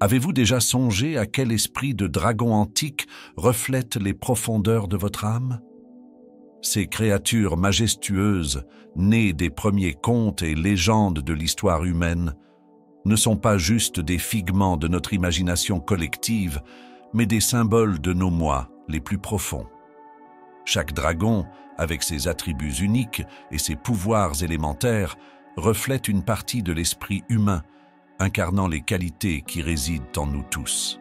Avez-vous déjà songé à quel esprit de dragon antique reflète les profondeurs de votre âme? Ces créatures majestueuses, nées des premiers contes et légendes de l'histoire humaine, ne sont pas juste des figments de notre imagination collective, mais des symboles de nos moi les plus profonds. Chaque dragon, avec ses attributs uniques et ses pouvoirs élémentaires, reflète une partie de l'esprit humain, incarnant les qualités qui résident en nous tous.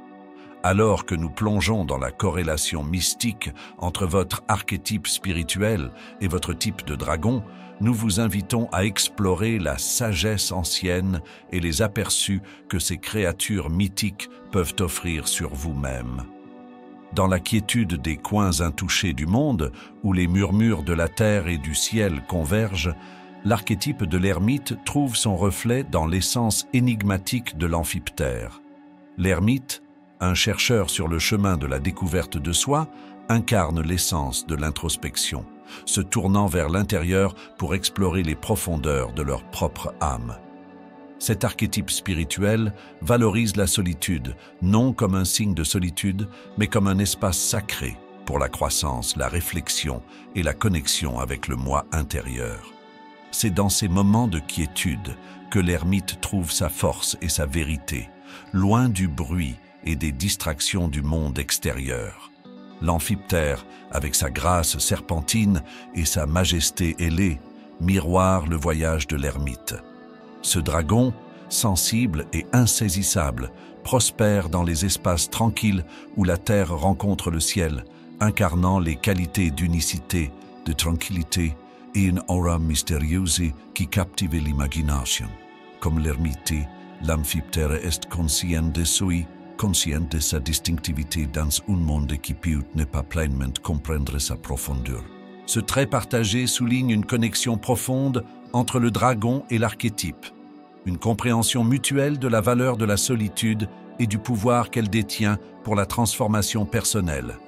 Alors que nous plongeons dans la corrélation mystique entre votre archétype spirituel et votre type de dragon, nous vous invitons à explorer la sagesse ancienne et les aperçus que ces créatures mythiques peuvent offrir sur vous-même. Dans la quiétude des coins intouchés du monde, où les murmures de la terre et du ciel convergent, l'archétype de l'ermite trouve son reflet dans l'essence énigmatique de l'amphiptère. L'ermite, un chercheur sur le chemin de la découverte de soi, incarne l'essence de l'introspection, se tournant vers l'intérieur pour explorer les profondeurs de leur propre âme. Cet archétype spirituel valorise la solitude, non comme un signe de solitude, mais comme un espace sacré pour la croissance, la réflexion et la connexion avec le moi intérieur. C'est dans ces moments de quiétude que l'ermite trouve sa force et sa vérité, loin du bruit et des distractions du monde extérieur. L'amphiptère, avec sa grâce serpentine et sa majesté ailée, miroire le voyage de l'ermite. Ce dragon, sensible et insaisissable, prospère dans les espaces tranquilles où la terre rencontre le ciel, incarnant les qualités d'unicité, de tranquillité et une aura mystérieuse qui captive l'imagination. Comme l'ermite, l'amphiptère est conscient de soi, conscient de sa distinctivité dans un monde qui peut ne pas pleinement comprendre sa profondeur. Ce trait partagé souligne une connexion profonde entre le dragon et l'archétype, une compréhension mutuelle de la valeur de la solitude et du pouvoir qu'elle détient pour la transformation personnelle.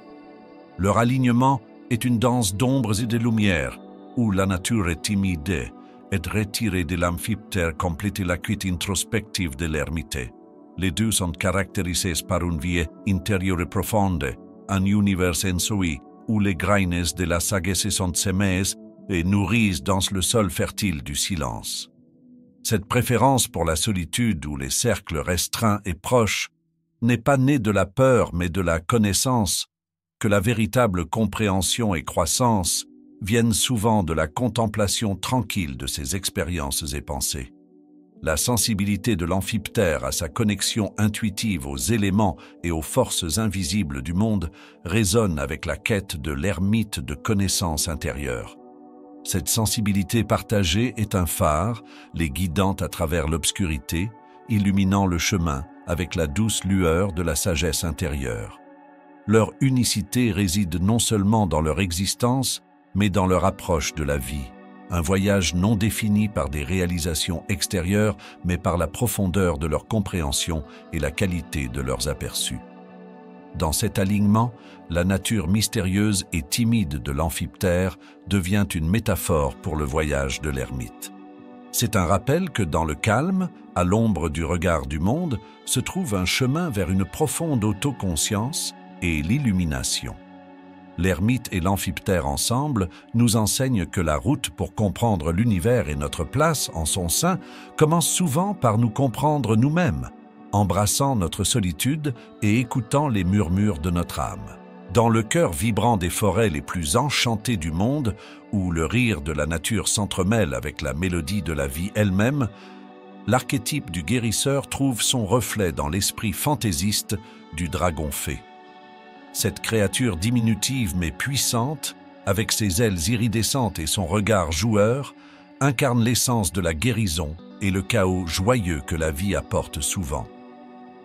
Leur alignement est une danse d'ombres et de lumières, où la nature est timide et retirée de l'amphiptère complète la quête introspective de l'ermite. Les deux sont caractérisés par une vie intérieure profonde, un univers en soi, où les graines de la sagesse sont semées et nourrissent dans le sol fertile du silence. Cette préférence pour la solitude où les cercles restreints et proches n'est pas née de la peur mais de la connaissance, que la véritable compréhension et croissance viennent souvent de la contemplation tranquille de ces expériences et pensées. La sensibilité de l'amphiptère à sa connexion intuitive aux éléments et aux forces invisibles du monde résonne avec la quête de l'ermite de connaissance intérieure. Cette sensibilité partagée est un phare, les guidant à travers l'obscurité, illuminant le chemin avec la douce lueur de la sagesse intérieure. Leur unicité réside non seulement dans leur existence, mais dans leur approche de la vie. Un voyage non défini par des réalisations extérieures, mais par la profondeur de leur compréhension et la qualité de leurs aperçus. Dans cet alignement, la nature mystérieuse et timide de l'amphiptère devient une métaphore pour le voyage de l'ermite. C'est un rappel que dans le calme, à l'ombre du regard du monde, se trouve un chemin vers une profonde autoconscience et l'illumination. L'ermite et l'amphiptère ensemble nous enseignent que la route pour comprendre l'univers et notre place en son sein commence souvent par nous comprendre nous-mêmes, embrassant notre solitude et écoutant les murmures de notre âme. Dans le cœur vibrant des forêts les plus enchantées du monde, où le rire de la nature s'entremêle avec la mélodie de la vie elle-même, l'archétype du guérisseur trouve son reflet dans l'esprit fantaisiste du dragon fée. Cette créature diminutive mais puissante, avec ses ailes iridescentes et son regard joueur, incarne l'essence de la guérison et le chaos joyeux que la vie apporte souvent.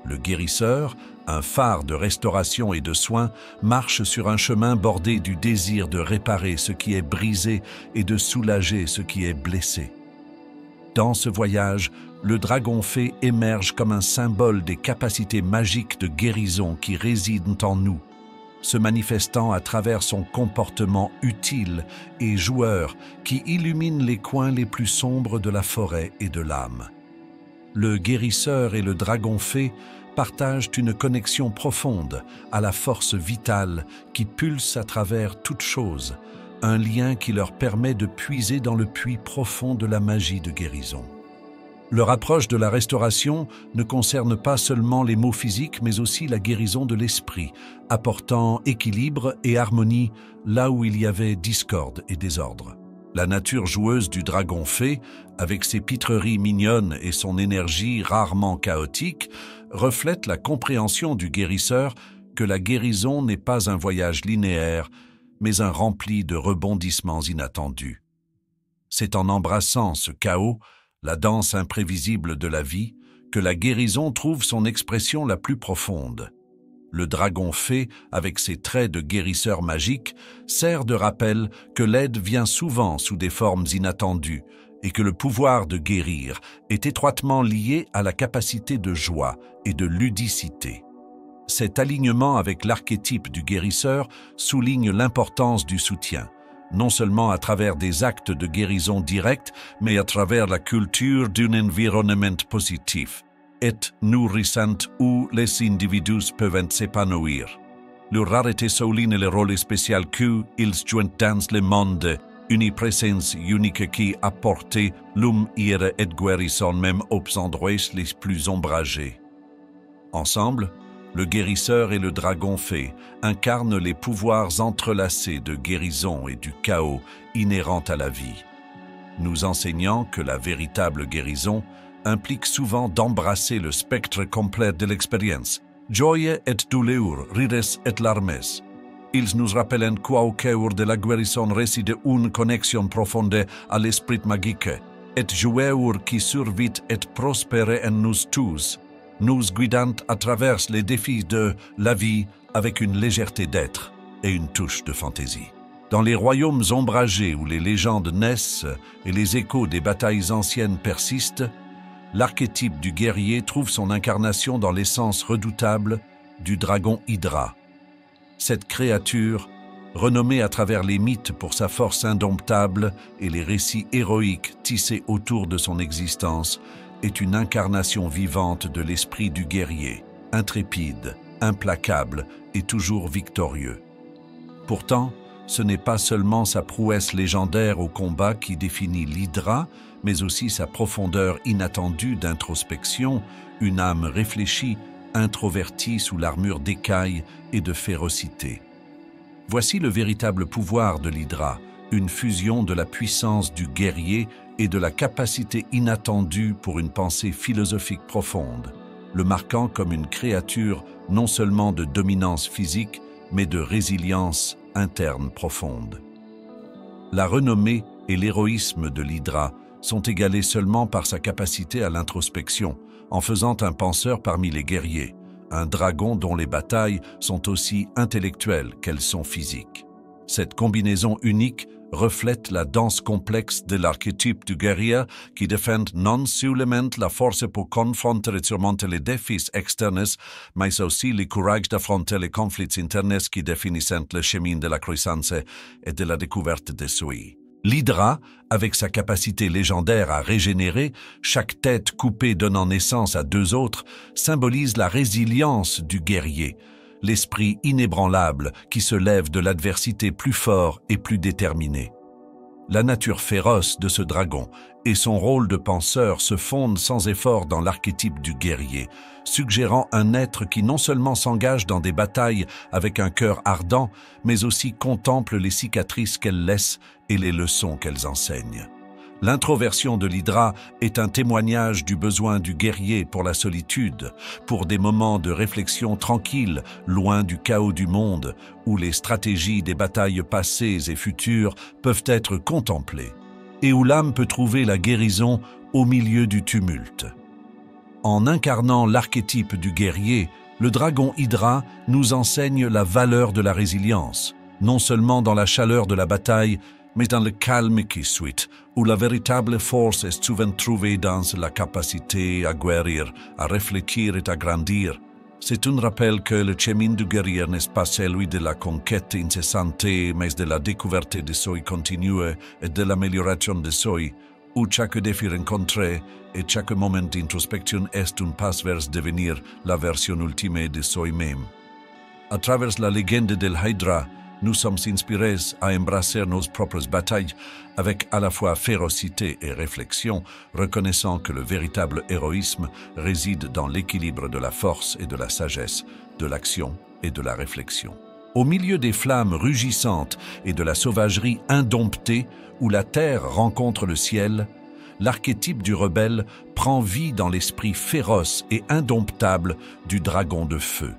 Le guérisseur, un phare de restauration et de soins, marche sur un chemin bordé du désir de réparer ce qui est brisé et de soulager ce qui est blessé. Dans ce voyage, le dragon fée émerge comme un symbole des capacités magiques de guérison qui résident en nous, se manifestant à travers son comportement utile et joueur qui illumine les coins les plus sombres de la forêt et de l'âme. Le guérisseur et le dragon fée partagent une connexion profonde à la force vitale qui pulse à travers toute chose, un lien qui leur permet de puiser dans le puits profond de la magie de guérison. Leur approche de la restauration ne concerne pas seulement les maux physiques, mais aussi la guérison de l'esprit, apportant équilibre et harmonie là où il y avait discorde et désordre. La nature joueuse du dragon fée, avec ses pitreries mignonnes et son énergie rarement chaotique, reflète la compréhension du guérisseur que la guérison n'est pas un voyage linéaire, mais un rempli de rebondissements inattendus. C'est en embrassant ce chaos, la danse imprévisible de la vie, que la guérison trouve son expression la plus profonde. Le dragon fée, avec ses traits de guérisseur magique, sert de rappel que l'aide vient souvent sous des formes inattendues et que le pouvoir de guérir est étroitement lié à la capacité de joie et de ludicité. Cet alignement avec l'archétype du guérisseur souligne l'importance du soutien, non seulement à travers des actes de guérison directs, mais à travers la culture d'un environnement positif et nourrissant où les individus peuvent s'épanouir. Leur rareté souligne le rôle spécial qu'ils jouent dans le monde, une présence unique qui apporte lumière et guérison même aux endroits les plus ombragés. Ensemble, le guérisseur et le dragon fée incarnent les pouvoirs entrelacés de guérison et du chaos inhérents à la vie, nous enseignant que la véritable guérison implique souvent d'embrasser le spectre complet de l'expérience, joie et douleur, rires et larmes. Ils nous rappellent qu'au cœur de la guérison réside une connexion profonde à l'esprit magique, et joueur qui survit et prospère en nous tous, nous guidant à travers les défis de la vie avec une légèreté d'être et une touche de fantaisie. Dans les royaumes ombragés où les légendes naissent et les échos des batailles anciennes persistent, l'archétype du guerrier trouve son incarnation dans l'essence redoutable du dragon Hydra. Cette créature, renommée à travers les mythes pour sa force indomptable et les récits héroïques tissés autour de son existence, est une incarnation vivante de l'esprit du guerrier, intrépide, implacable et toujours victorieux. Pourtant, ce n'est pas seulement sa prouesse légendaire au combat qui définit l'Hydra, mais aussi sa profondeur inattendue d'introspection, une âme réfléchie, introvertie sous l'armure d'écailles et de férocité. Voici le véritable pouvoir de l'Hydra, une fusion de la puissance du guerrier et de la capacité inattendue pour une pensée philosophique profonde, le marquant comme une créature non seulement de dominance physique, mais de résilience interne profonde. La renommée et l'héroïsme de l'Hydra sont égalés seulement par sa capacité à l'introspection, en faisant un penseur parmi les guerriers, un dragon dont les batailles sont aussi intellectuelles qu'elles sont physiques. Cette combinaison unique reflète la danse complexe de l'archétype du guerrier qui défend non seulement la force pour confronter et surmonter les défis externes, mais aussi le courage d'affronter les conflits internes qui définissent le chemin de la croissance et de la découverte de soi. L'Hydra, avec sa capacité légendaire à régénérer, chaque tête coupée donnant naissance à deux autres, symbolise la résilience du guerrier, l'esprit inébranlable qui se lève de l'adversité plus fort et plus déterminé. La nature féroce de ce dragon et son rôle de penseur se fondent sans effort dans l'archétype du guerrier, suggérant un être qui non seulement s'engage dans des batailles avec un cœur ardent, mais aussi contemple les cicatrices qu'elles laissent et les leçons qu'elles enseignent. L'introversion de l'Hydra est un témoignage du besoin du guerrier pour la solitude, pour des moments de réflexion tranquille, loin du chaos du monde, où les stratégies des batailles passées et futures peuvent être contemplées, et où l'âme peut trouver la guérison au milieu du tumulte. En incarnant l'archétype du guerrier, le dragon Hydra nous enseigne la valeur de la résilience, non seulement dans la chaleur de la bataille, mais dans le calme qui suit, où la véritable force est souvent trouvée dans la capacité à guérir, à réfléchir et à grandir. C'est un rappel que le chemin du guerrier n'est pas celui de la conquête incessante, mais de la découverte de soi continue et de l'amélioration de soi, où chaque défi rencontré et chaque moment d'introspection est un pas vers devenir la version ultime de soi-même. À travers la légende de l'Hydra, nous sommes inspirés à embrasser nos propres batailles avec à la fois férocité et réflexion, reconnaissant que le véritable héroïsme réside dans l'équilibre de la force et de la sagesse, de l'action et de la réflexion. Au milieu des flammes rugissantes et de la sauvagerie indomptée où la terre rencontre le ciel, l'archétype du rebelle prend vie dans l'esprit féroce et indomptable du dragon de feu.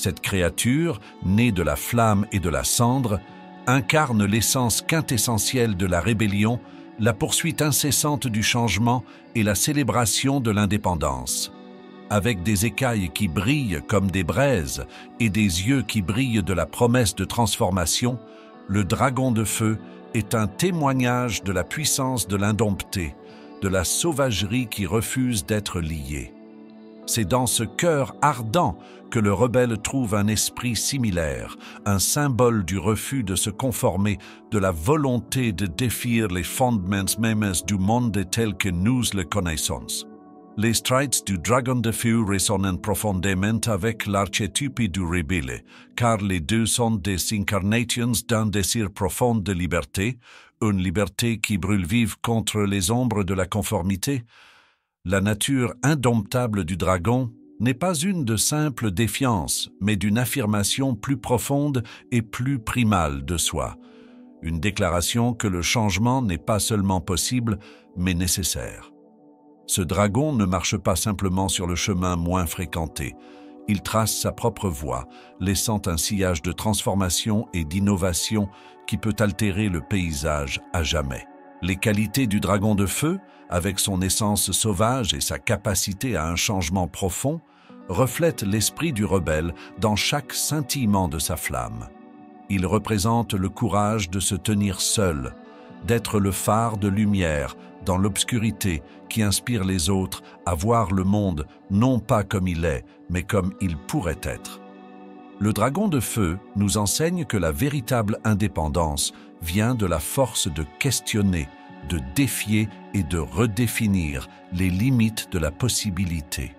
Cette créature, née de la flamme et de la cendre, incarne l'essence quintessentielle de la rébellion, la poursuite incessante du changement et la célébration de l'indépendance. Avec des écailles qui brillent comme des braises et des yeux qui brillent de la promesse de transformation, le dragon de feu est un témoignage de la puissance de l'indompté, de la sauvagerie qui refuse d'être liée. C'est dans ce cœur ardent que le rebelle trouve un esprit similaire, un symbole du refus de se conformer, de la volonté de défier les fondements mêmes du monde tel que nous le connaissons. Les traits du dragon de feu résonnent profondément avec l'archétype du rebelle, car les deux sont des incarnations d'un désir profond de liberté, une liberté qui brûle vive contre les ombres de la conformité. La nature indomptable du dragon n'est pas une de simple défiance, mais d'une affirmation plus profonde et plus primale de soi. Une déclaration que le changement n'est pas seulement possible, mais nécessaire. Ce dragon ne marche pas simplement sur le chemin moins fréquenté. Il trace sa propre voie, laissant un sillage de transformation et d'innovation qui peut altérer le paysage à jamais. Les qualités du dragon de feu, avec son essence sauvage et sa capacité à un changement profond, reflètent l'esprit du rebelle dans chaque scintillement de sa flamme. Il représente le courage de se tenir seul, d'être le phare de lumière dans l'obscurité qui inspire les autres à voir le monde non pas comme il est, mais comme il pourrait être. Le dragon de feu nous enseigne que la véritable indépendance vient de la force de questionner, de défier et de redéfinir les limites de la possibilité.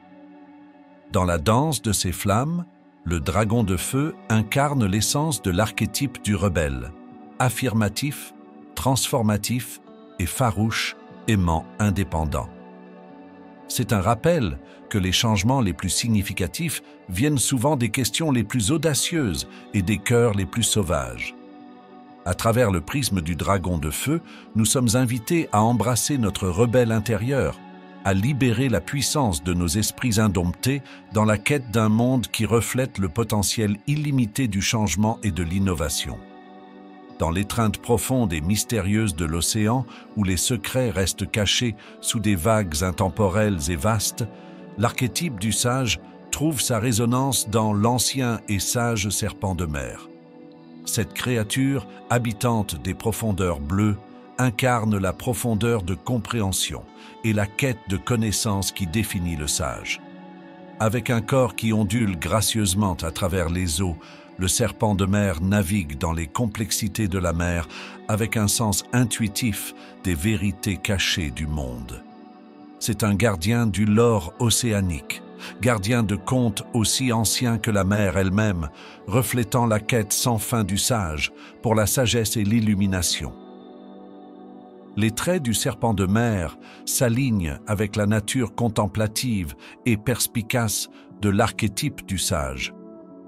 Dans la danse de ces flammes, le dragon de feu incarne l'essence de l'archétype du rebelle, affirmatif, transformatif et farouche, aimant indépendant. C'est un rappel que les changements les plus significatifs viennent souvent des questions les plus audacieuses et des cœurs les plus sauvages. À travers le prisme du dragon de feu, nous sommes invités à embrasser notre rebelle intérieur, à libérer la puissance de nos esprits indomptés dans la quête d'un monde qui reflète le potentiel illimité du changement et de l'innovation. Dans l'étreinte profonde et mystérieuse de l'océan, où les secrets restent cachés sous des vagues intemporelles et vastes, l'archétype du sage trouve sa résonance dans l'ancien et sage serpent de mer. Cette créature, habitante des profondeurs bleues, incarne la profondeur de compréhension et la quête de connaissance qui définit le sage. Avec un corps qui ondule gracieusement à travers les eaux, le serpent de mer navigue dans les complexités de la mer avec un sens intuitif des vérités cachées du monde. C'est un gardien du lore océanique, gardien de contes aussi anciens que la mer elle-même, reflétant la quête sans fin du sage pour la sagesse et l'illumination. Les traits du serpent de mer s'alignent avec la nature contemplative et perspicace de l'archétype du sage,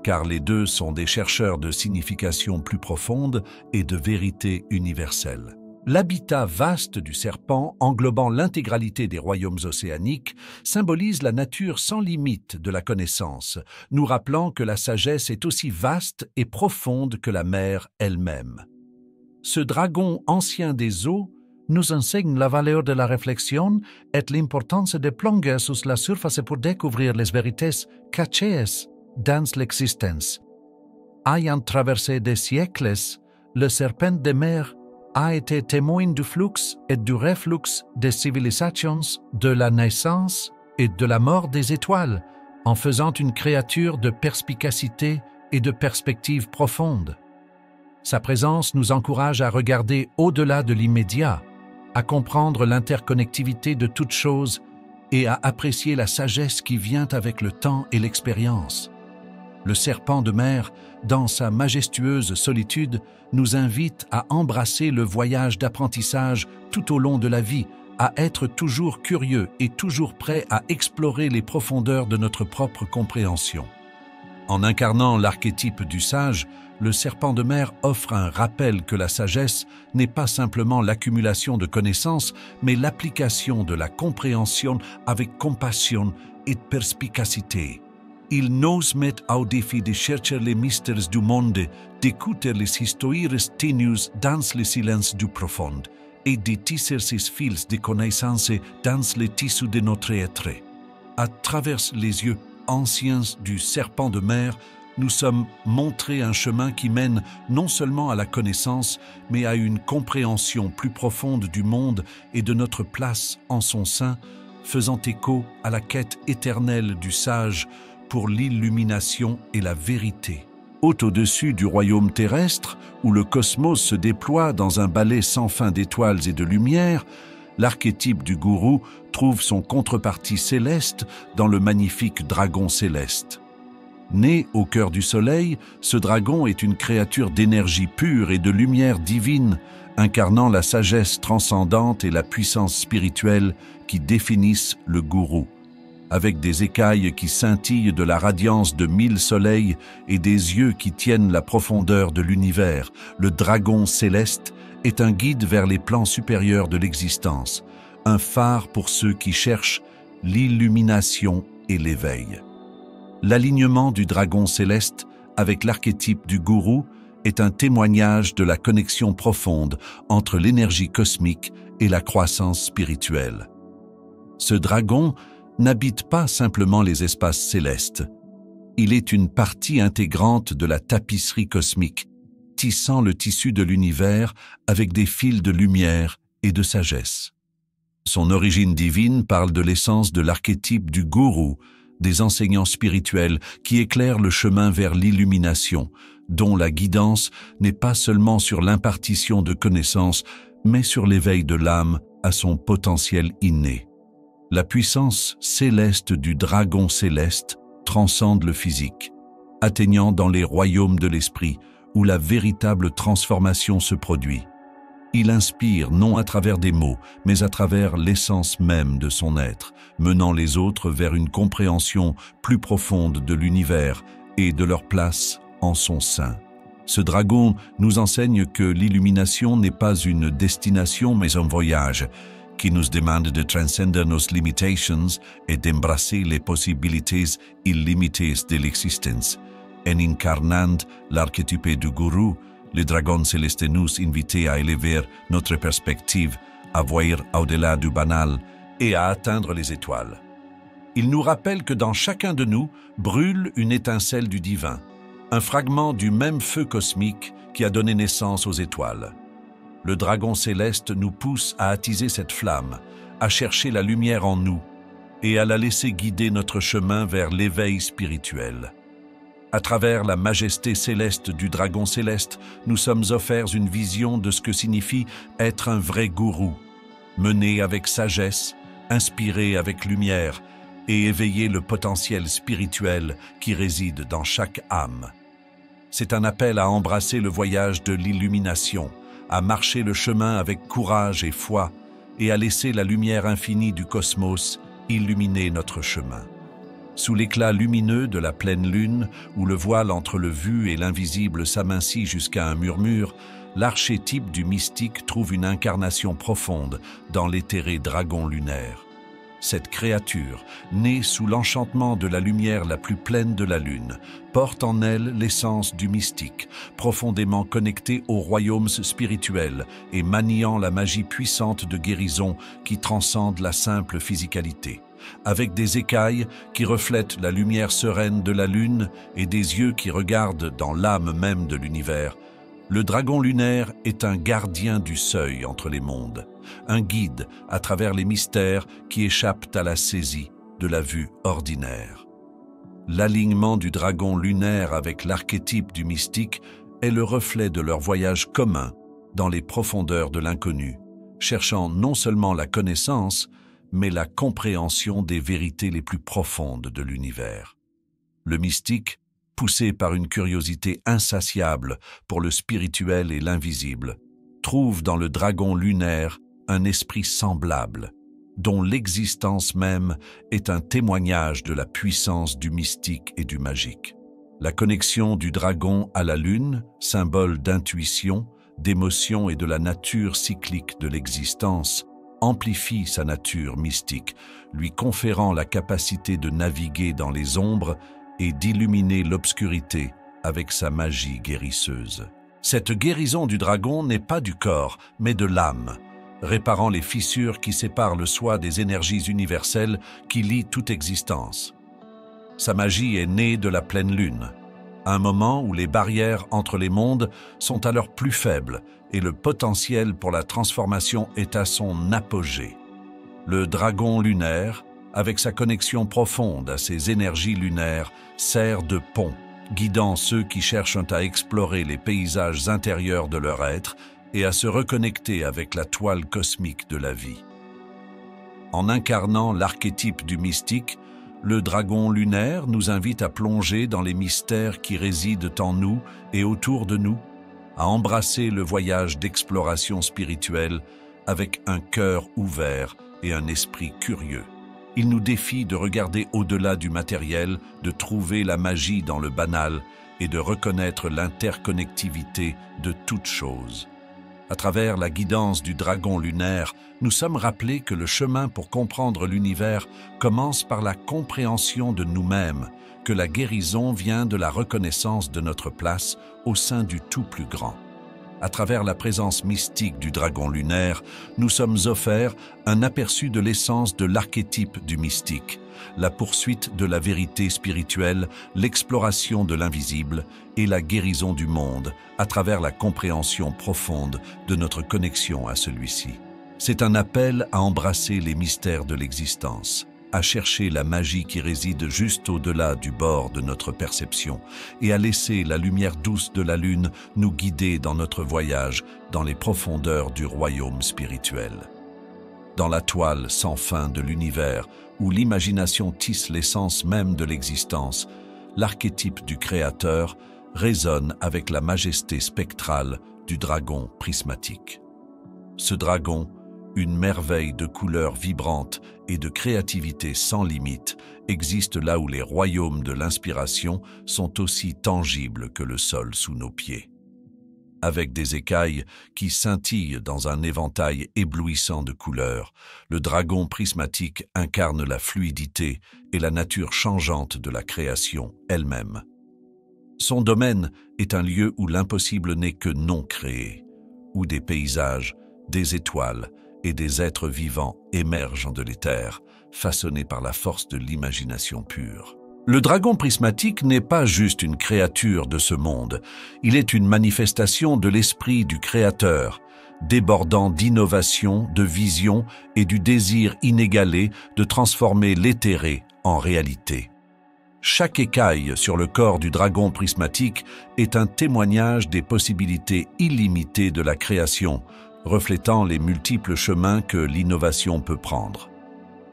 car les deux sont des chercheurs de signification plus profonde et de vérité universelle. L'habitat vaste du serpent, englobant l'intégralité des royaumes océaniques, symbolise la nature sans limite de la connaissance, nous rappelant que la sagesse est aussi vaste et profonde que la mer elle-même. Ce dragon ancien des eaux nous enseigne la valeur de la réflexion et l'importance de plonger sur la surface pour découvrir les vérités cachées dans l'existence. Ayant traversé des siècles, le serpent de mer a été témoin du flux et du reflux des civilisations, de la naissance et de la mort des étoiles, en faisant une créature de perspicacité et de perspective profonde. Sa présence nous encourage à regarder au-delà de l'immédiat, à comprendre l'interconnectivité de toutes choses et à apprécier la sagesse qui vient avec le temps et l'expérience. Le serpent de mer, dans sa majestueuse solitude, nous invite à embrasser le voyage d'apprentissage tout au long de la vie, à être toujours curieux et toujours prêt à explorer les profondeurs de notre propre compréhension. En incarnant l'archétype du sage, le serpent de mer offre un rappel que la sagesse n'est pas simplement l'accumulation de connaissances, mais l'application de la compréhension avec compassion et perspicacité. Il nous met au défi de chercher les mystères du monde, d'écouter les histoires tenues dans le silence du profond et de tisser ces fils de connaissances dans les tissus de notre être. À travers les yeux anciens du serpent de mer, nous sommes montrés un chemin qui mène non seulement à la connaissance, mais à une compréhension plus profonde du monde et de notre place en son sein, faisant écho à la quête éternelle du sage pour l'illumination et la vérité. Haut au-dessus du royaume terrestre, où le cosmos se déploie dans un ballet sans fin d'étoiles et de lumière, l'archétype du gourou trouve son contrepartie céleste dans le magnifique dragon céleste. Né au cœur du soleil, ce dragon est une créature d'énergie pure et de lumière divine, incarnant la sagesse transcendante et la puissance spirituelle qui définissent le gourou. Avec des écailles qui scintillent de la radiance de 1000 soleils et des yeux qui tiennent la profondeur de l'univers, le dragon céleste est un guide vers les plans supérieurs de l'existence, un phare pour ceux qui cherchent l'illumination et l'éveil. L'alignement du dragon céleste avec l'archétype du gourou est un témoignage de la connexion profonde entre l'énergie cosmique et la croissance spirituelle. Ce dragon n'habite pas simplement les espaces célestes. Il est une partie intégrante de la tapisserie cosmique, tissant le tissu de l'univers avec des fils de lumière et de sagesse. Son origine divine parle de l'essence de l'archétype du gourou, des enseignants spirituels qui éclairent le chemin vers l'illumination, dont la guidance n'est pas seulement sur l'impartition de connaissances, mais sur l'éveil de l'âme à son potentiel inné. La puissance céleste du dragon céleste transcende le physique, atteignant dans les royaumes de l'esprit, où la véritable transformation se produit. Il inspire non à travers des mots, mais à travers l'essence même de son être, menant les autres vers une compréhension plus profonde de l'univers et de leur place en son sein. Ce dragon nous enseigne que l'illumination n'est pas une destination mais un voyage, qui nous demande de transcender nos limitations et d'embrasser les possibilités illimitées de l'existence. En incarnant l'archétype du gourou, le dragon céleste nous invite à élever notre perspective, à voir au-delà du banal et à atteindre les étoiles. Il nous rappelle que dans chacun de nous brûle une étincelle du divin, un fragment du même feu cosmique qui a donné naissance aux étoiles. Le dragon céleste nous pousse à attiser cette flamme, à chercher la lumière en nous et à la laisser guider notre chemin vers l'éveil spirituel. À travers la majesté céleste du dragon céleste, nous sommes offerts une vision de ce que signifie être un vrai gourou, mener avec sagesse, inspirer avec lumière et éveiller le potentiel spirituel qui réside dans chaque âme. C'est un appel à embrasser le voyage de l'illumination, à marcher le chemin avec courage et foi et à laisser la lumière infinie du cosmos illuminer notre chemin. Sous l'éclat lumineux de la pleine lune, où le voile entre le vu et l'invisible s'amincit jusqu'à un murmure, l'archétype du mystique trouve une incarnation profonde dans l'éthéré dragon lunaire. Cette créature, née sous l'enchantement de la lumière la plus pleine de la lune, porte en elle l'essence du mystique, profondément connectée aux royaumes spirituels et maniant la magie puissante de guérison qui transcende la simple physicalité. Avec des écailles qui reflètent la lumière sereine de la lune et des yeux qui regardent dans l'âme même de l'univers, le dragon lunaire est un gardien du seuil entre les mondes, un guide à travers les mystères qui échappent à la saisie de la vue ordinaire. L'alignement du dragon lunaire avec l'archétype du mystique est le reflet de leur voyage commun dans les profondeurs de l'inconnu, cherchant non seulement la connaissance, mais la compréhension des vérités les plus profondes de l'univers. Le mystique, poussé par une curiosité insatiable pour le spirituel et l'invisible, trouve dans le dragon lunaire un esprit semblable, dont l'existence même est un témoignage de la puissance du mystique et du magique. La connexion du dragon à la lune, symbole d'intuition, d'émotion et de la nature cyclique de l'existence, amplifie sa nature mystique, lui conférant la capacité de naviguer dans les ombres et d'illuminer l'obscurité avec sa magie guérisseuse. Cette guérison du dragon n'est pas du corps, mais de l'âme, réparant les fissures qui séparent le soi des énergies universelles qui lient toute existence. Sa magie est née de la pleine lune, un moment où les barrières entre les mondes sont à leur plus faibles et le potentiel pour la transformation est à son apogée. Le dragon lunaire, avec sa connexion profonde à ces énergies lunaires, sert de pont, guidant ceux qui cherchent à explorer les paysages intérieurs de leur être et à se reconnecter avec la toile cosmique de la vie. En incarnant l'archétype du mystique, le dragon lunaire nous invite à plonger dans les mystères qui résident en nous et autour de nous, à embrasser le voyage d'exploration spirituelle avec un cœur ouvert et un esprit curieux. Il nous défie de regarder au-delà du matériel, de trouver la magie dans le banal et de reconnaître l'interconnectivité de toutes choses. À travers la guidance du dragon lunaire, nous sommes rappelés que le chemin pour comprendre l'univers commence par la compréhension de nous-mêmes, que la guérison vient de la reconnaissance de notre place au sein du tout plus grand. À travers la présence mystique du dragon lunaire, nous sommes offerts un aperçu de l'essence de l'archétype du mystique, la poursuite de la vérité spirituelle, l'exploration de l'invisible et la guérison du monde à travers la compréhension profonde de notre connexion à celui-ci. C'est un appel à embrasser les mystères de l'existence, à chercher la magie qui réside juste au-delà du bord de notre perception et à laisser la lumière douce de la lune nous guider dans notre voyage dans les profondeurs du royaume spirituel. Dans la toile sans fin de l'univers, où l'imagination tisse l'essence même de l'existence, l'archétype du Créateur résonne avec la majesté spectrale du dragon prismatique. Ce dragon, une merveille de couleurs vibrantes et de créativité sans limite, existe là où les royaumes de l'inspiration sont aussi tangibles que le sol sous nos pieds. Avec des écailles qui scintillent dans un éventail éblouissant de couleurs, le dragon prismatique incarne la fluidité et la nature changeante de la création elle-même. Son domaine est un lieu où l'impossible n'est que non créé, où des paysages, des étoiles et des êtres vivants émergent de l'éther, façonnés par la force de l'imagination pure. Le dragon prismatique n'est pas juste une créature de ce monde, il est une manifestation de l'esprit du Créateur, débordant d'innovation, de vision et du désir inégalé de transformer l'éthéré en réalité. Chaque écaille sur le corps du dragon prismatique est un témoignage des possibilités illimitées de la création, reflétant les multiples chemins que l'innovation peut prendre.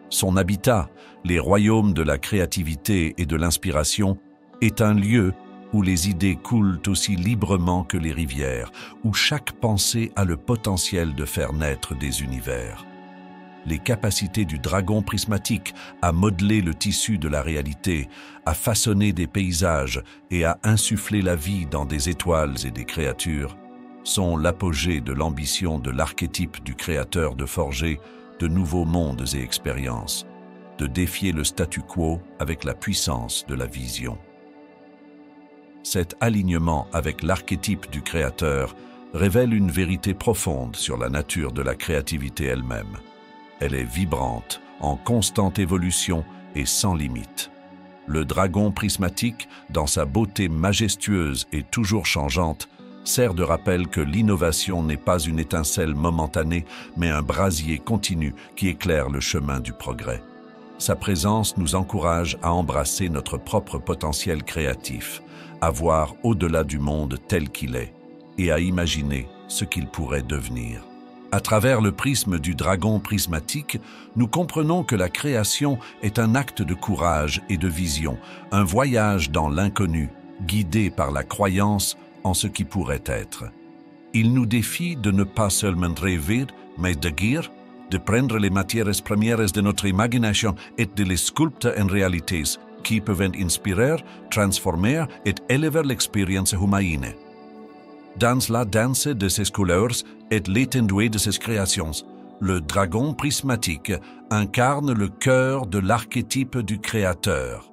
Son habitat, les royaumes de la créativité et de l'inspiration, est un lieu où les idées coulent aussi librement que les rivières, où chaque pensée a le potentiel de faire naître des univers. Les capacités du dragon prismatique à modeler le tissu de la réalité, à façonner des paysages et à insuffler la vie dans des étoiles et des créatures, sont l'apogée de l'ambition de l'archétype du Créateur de forger de nouveaux mondes et expériences, de défier le statu quo avec la puissance de la vision. Cet alignement avec l'archétype du Créateur révèle une vérité profonde sur la nature de la créativité elle-même. Elle est vibrante, en constante évolution et sans limite. Le dragon prismatique, dans sa beauté majestueuse et toujours changeante, sert de rappel que l'innovation n'est pas une étincelle momentanée, mais un brasier continu qui éclaire le chemin du progrès. Sa présence nous encourage à embrasser notre propre potentiel créatif, à voir au-delà du monde tel qu'il est, et à imaginer ce qu'il pourrait devenir. À travers le prisme du dragon prismatique, nous comprenons que la création est un acte de courage et de vision, un voyage dans l'inconnu, guidé par la croyance en ce qui pourrait être. Il nous défie de ne pas seulement rêver, mais d'agir, de prendre les matières premières de notre imagination et de les sculpter en réalités qui peuvent inspirer, transformer et élever l'expérience humaine. Dans la danse de ses couleurs et l'étendue de ses créations, le dragon prismatique incarne le cœur de l'archétype du créateur,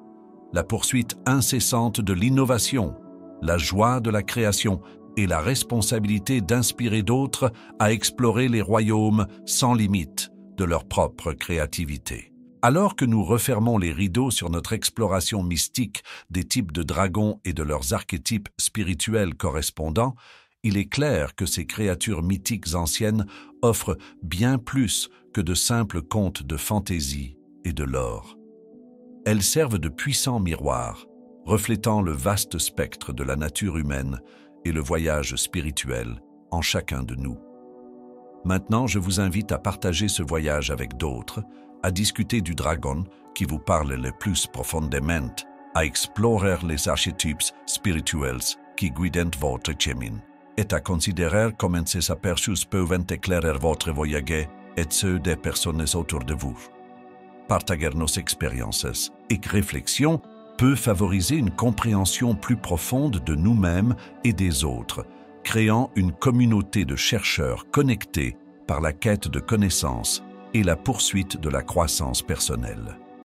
la poursuite incessante de l'innovation, la joie de la création et la responsabilité d'inspirer d'autres à explorer les royaumes sans limite de leur propre créativité. Alors que nous refermons les rideaux sur notre exploration mystique des types de dragons et de leurs archétypes spirituels correspondants, il est clair que ces créatures mythiques anciennes offrent bien plus que de simples contes de fantaisie et de lore. Elles servent de puissants miroirs, reflétant le vaste spectre de la nature humaine et le voyage spirituel en chacun de nous. Maintenant, je vous invite à partager ce voyage avec d'autres, à discuter du dragon qui vous parle le plus profondément, à explorer les archétypes spirituels qui guident votre chemin, et à considérer comment ces aperçus peuvent éclairer votre voyage et ceux des personnes autour de vous. Partager nos expériences et réflexions peut favoriser une compréhension plus profonde de nous-mêmes et des autres, créant une communauté de chercheurs connectés par la quête de connaissances et la poursuite de la croissance personnelle.